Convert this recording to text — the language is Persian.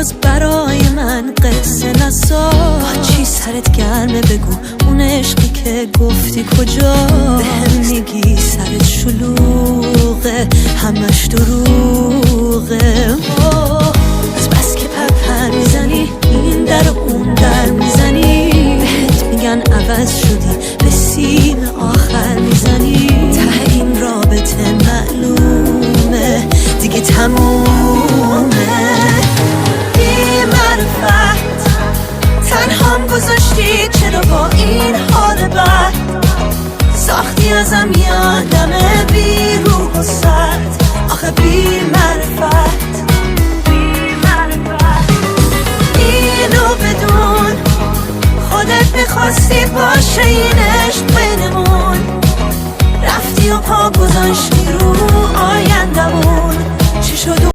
باز برای من قصه نساز. با چی سرت گرمه بگو، اون عشقی که گفتی کجا؟ بهم میگی سرت شلوغه همش دروغ.